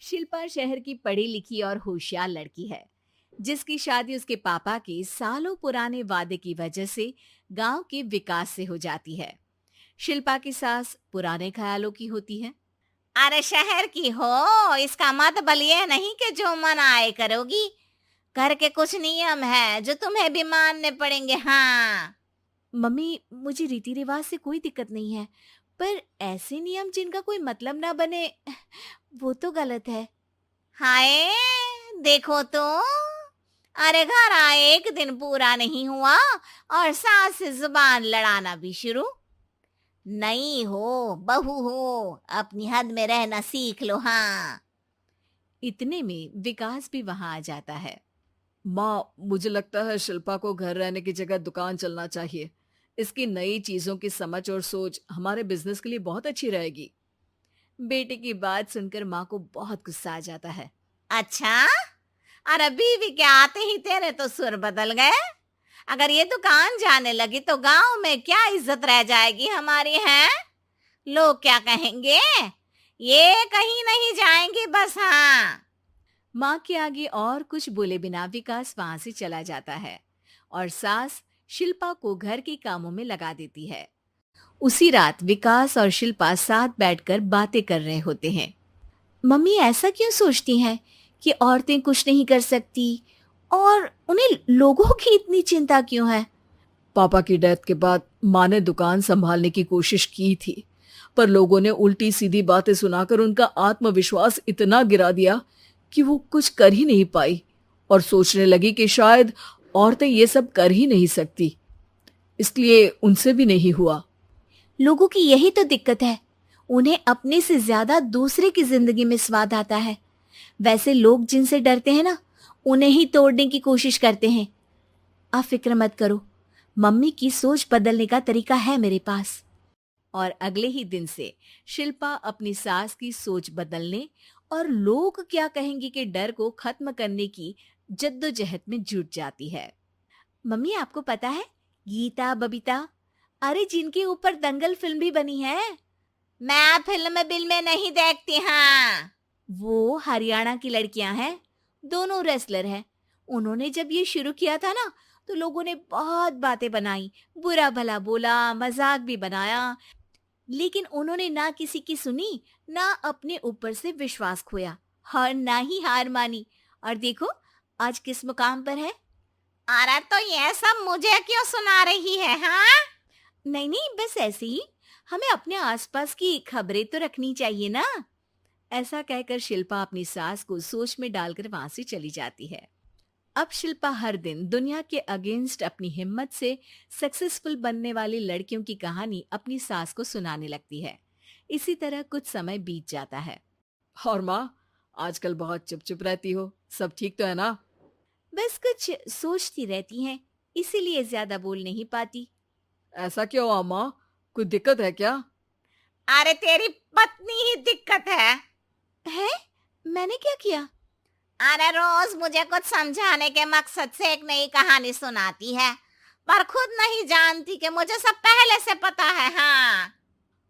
शिल्पा शहर की पढ़ी लिखी और होशियार लड़की है, जिसकी शादी उसके पापा के सालों पुराने वादे की वजह से गांव के विकास से हो जाती है। शिल्पा की सास पुराने ख्यालों की होती है। अरे शहर की हो, इसका मतलब ये नहीं कि जो मन आए करोगी। घर के कुछ नियम है जो तुम्हें भी मानने पड़ेंगे। हाँ। मम्मी, मुझे रीति रिवाज से कोई दिक्कत नहीं है, पर ऐसे नियम जिनका कोई मतलब ना बने वो तो गलत है। हाय, देखो तो। अरे घर आए एक दिन पूरा नहीं हुआ और सास से जुबान लड़ाना भी शुरू। नहीं हो, बहू हो, अपनी हद में रहना सीख लो। हाँ। इतने में विकास भी वहां आ जाता है। माँ, मुझे लगता है शिल्पा को घर रहने की जगह दुकान चलना चाहिए। इसकी नई चीजों की समझ और सोच हमारे बिजनेस के लिए बहुत अच्छी रहेगी। बेटे की बात सुनकर माँ को बहुत गुस्सा आ जाता है। अच्छा, अरे बीवी के आते ही तेरे तो सुर बदल गए। अगर ये दुकान जाने लगी तो गांव में क्या इज्जत रह जाएगी हमारी है। लोग क्या कहेंगे। ये कहीं नहीं जाएंगी बस। हाँ। माँ के आगे और कुछ बोले बिना विकास वहां से चला जाता है और सास शिल्पा को घर के कामों में लगा देती है। उसी रात विकास और शिल्पा साथ बैठकर बातें कर रहे होते हैं। मम्मी ऐसा क्यों सोचती हैं कि औरतें कुछ नहीं कर सकती, और उन्हें लोगों की इतनी चिंता क्यों है? पापा की डेथ के बाद माँ ने दुकान संभालने की कोशिश की थी, पर लोगों ने उल्टी सीधी बातें सुनाकर उनका आत्मविश्वास इतना गिरा दिया कि वो कुछ कर ही नहीं पाई और सोचने लगी कि शायद औरतें ये सब कर ही नहीं सकती। इसलिए उनसे भी नहीं हुआ। लोगों की यही तो दिक्कत है, उन्हें अपने से ज्यादा दूसरे की जिंदगी में स्वाद आता है। वैसे लोग जिनसे डरते हैं ना, उन्हें ही तोड़ने की कोशिश करते हैं। आप फिक्र मत करो, मम्मी की सोच बदलने का तरीका है मेरे पास। और अगले ही दिन से शिल्पा अपनी सास की सोच बदलने और लोग क्या कहेंगे के डर को खत्म करने की जद्दोजहद में जुट जाती है। मम्मी, आपको पता है, गीता बबीता, अरे जिनके ऊपर दंगल फिल्म भी बनी है, मैं फिल्म बिल में नहीं देखती। हाँ। वो हरियाणा की लड़कियां हैं। दोनों रेसलर हैं। उन्होंने जब ये शुरू किया था ना, तो लोगों ने बहुत बातें बनाई, बुरा भला बोला, मजाक भी बनाया, लेकिन उन्होंने ना किसी की सुनी, ना अपने ऊपर से विश्वास खोया और ना ही हार मानी। और देखो आज किस मुकाम पर है। अरे तो ये सब मुझे क्यों सुना रही है। हाँ। नहीं नहीं, बस ऐसे ही, हमें अपने आसपास की खबरें तो रखनी चाहिए ना। ऐसा कहकर शिल्पा अपनी सास को सोच में डालकर वहां से चली जाती है। अब शिल्पा हर दिन दुनिया के अगेंस्ट अपनी हिम्मत से सक्सेसफुल बनने वाली लड़कियों की कहानी अपनी सास को सुनाने लगती है। इसी तरह कुछ समय बीत जाता है। और माँ, आजकल बहुत चुप चुप रहती हो, सब ठीक तो है ना? बस कुछ सोचती रहती हैं, इसीलिए ज्यादा बोल नहीं पाती। ऐसा क्यों हुआ माँ? कोई दिक्कत है क्या? अरे तेरी पत्नी ही दिक्कत है। है? मैंने क्या किया? अरे रोज मुझे कुछ समझाने के मकसद से एक नई कहानी सुनाती है, पर खुद नहीं जानती कि मुझे सब पहले से पता है। हाँ।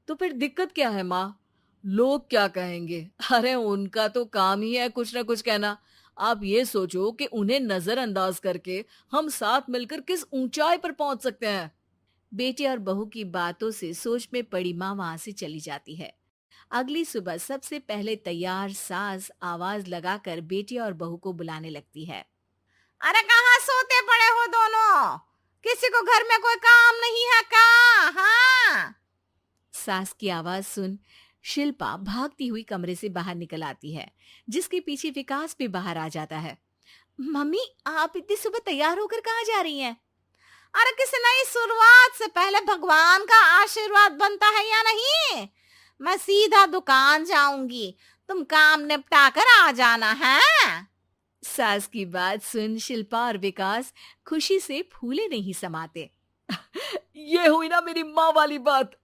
तो फिर दिक्कत क्या है माँ? लोग क्या कहेंगे? अरे उनका तो काम ही है कुछ ना कुछ कहना। आप ये सोचो कि उन्हें नजरअंदाज करके हम साथ मिलकर किस ऊंचाई पर पहुंच सकते हैं। बेटे और बहू की बातों से सोच में पड़ी माँ वहां से चली जाती है। अगली सुबह सबसे पहले तैयार सास आवाज लगाकर बेटी और बहू को बुलाने लगती है। अरे कहाँ सोते पड़े हो दोनों? किसी को घर में कोई काम नहीं है का? हाँ। सास की आवाज सुन शिल्पा भागती हुई कमरे से बाहर निकल आती है, जिसके पीछे विकास भी बाहर आ जाता है। मम्मी, आप इतनी सुबह तैयार होकर कहाँ जा रही हैं? अरे किसी नई शुरुआत से पहले भगवान का आशीर्वाद बनता है या नहीं? मैं सीधा दुकान जाऊंगी, तुम काम निपटा कर आ जाना है। सास की बात सुन शिल्पा और विकास खुशी से फूले नहीं समाते। ये हुई ना मेरी माँ वाली बात।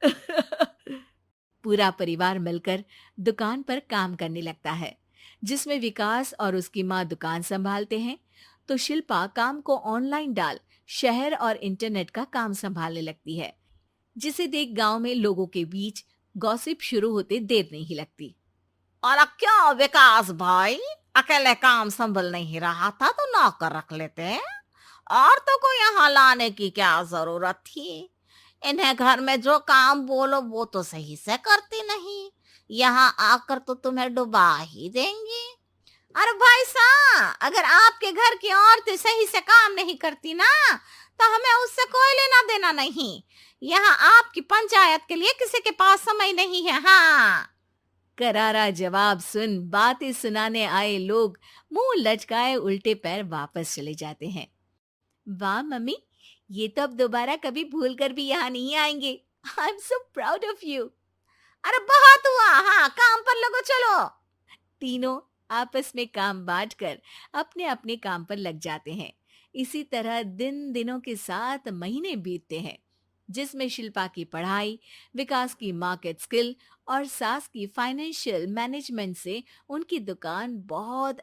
पूरा परिवार मिलकर दुकान पर काम करने लगता है, जिसमें विकास और उसकी माँ दुकान संभालते हैं, तो शिल्पा काम को ऑनलाइन डाल शहर और इंटरनेट का काम संभालने लगती है, जिसे देख गांव में लोगों के बीच गॉसिप शुरू होते देर नहीं लगती। और क्या विकास भाई, अकेले काम संभल नहीं रहा था तो नौकर रख लेते। औरतों को यहाँ लाने की क्या जरूरत थी? इन्हें घर में जो काम बोलो वो तो सही से करती नहीं, यहाँ आकर तो तुम्हें डुबा ही देंगी। अरे भाई साहब, अगर आपके घर की औरतें सही से काम नहीं करती ना, तो हमें उससे कोई लेना देना नहीं। यहाँ आपकी पंचायत के लिए किसी के पास समय नहीं है। हाँ, करारा जवाब सुन बातें सुनाने आए लोग मुंह लटकाए उल्टे पैर वापस चले जाते हैं। वाह मम्मी, ये तो अब दोबारा कभी भूल कर भी यहाँ नहीं आएंगे। I am so proud of you. अरे बहुत हुआ, हाँ काम पर लगो चलो। तीनों आपस में काम बांटकर अपने अपने काम पर लग जाते हैं। इसी तरह दिन दिनों के साथ महीने बीतते हैं, जिसमें शिल्पा की पढ़ाई, विकास की मार्केट स्किल और सास की फाइनेंशियल मैनेजमेंट से उनकी दुकान बहुत